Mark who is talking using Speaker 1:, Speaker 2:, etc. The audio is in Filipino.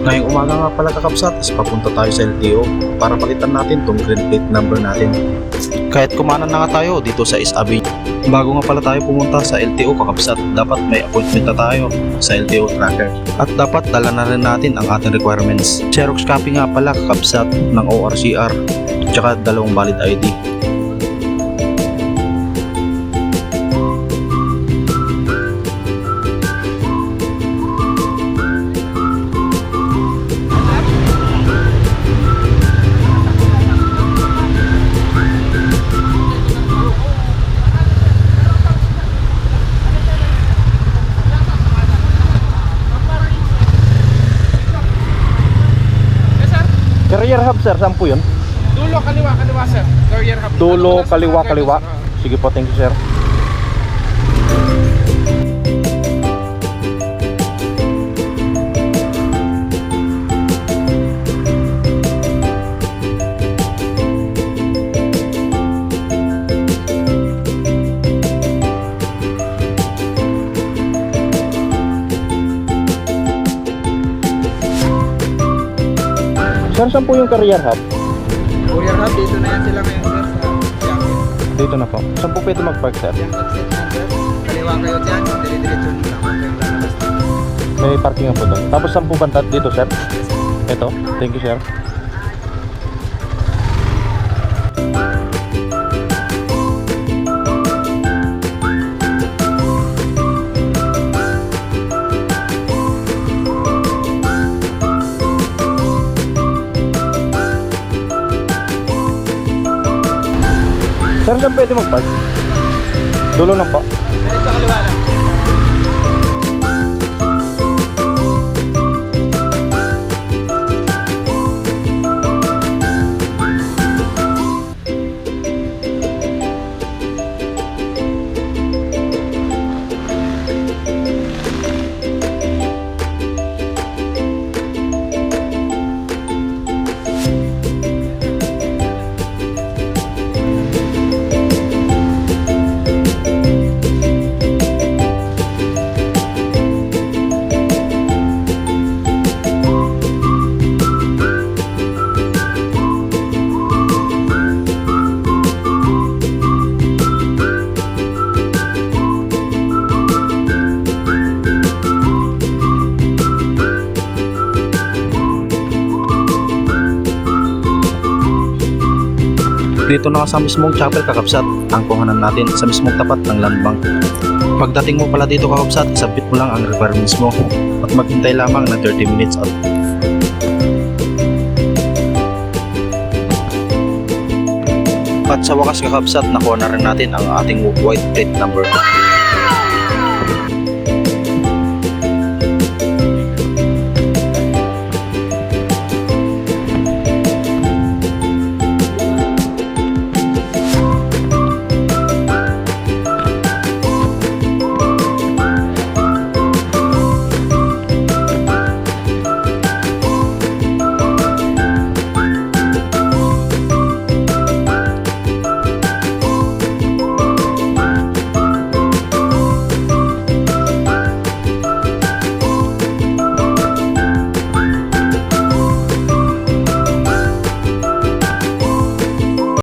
Speaker 1: Ngayong umaga nga pala kakabsat, papunta tayo sa LTO para palitan natin tong green plate number natin. Kahit kumanan na nga tayo dito sa East Avenue. Bago nga pala tayo pumunta sa LTO kakabsat, dapat may appointment na tayo sa LTO tracker. At dapat dala na rin natin ang ating requirements. Xerox copy nga pala kakabsat ng ORCR, tsaka 2 valid ID. Career hub sir, saan po yun?
Speaker 2: Dulo, kaliwa, sir. Career hub.
Speaker 1: Dulo, kaliwa. Sige po, thank you sir. Sir, saan po yung career hub?
Speaker 2: Career hub, dito na yan sila ngayon, sir. Sa Yakin.
Speaker 1: Dito na po. Saan po pwede mag-park sir?
Speaker 2: Yung exit na, sir. Kaliwa kayo dyan. Dire-diretso nyo lang. Huwag kayong lalabas.
Speaker 1: May parking nga po doon. Tapos saan po banda dito sir? Ito. Thank you sir. Sir, saan pwede mag-park? Dulo lang po.
Speaker 2: Diretso kaliwa lang.
Speaker 1: Dito na sa mismong chapel kakabsat, ang kuhanan natin sa mismong tapat ng land bank. Pagdating mo pala dito kakabsat, isabit mo lang ang requirements mo at maghintay lamang ng 30 minutes at sa wakas kakabsat, nakuha na rin natin ang ating white plate number.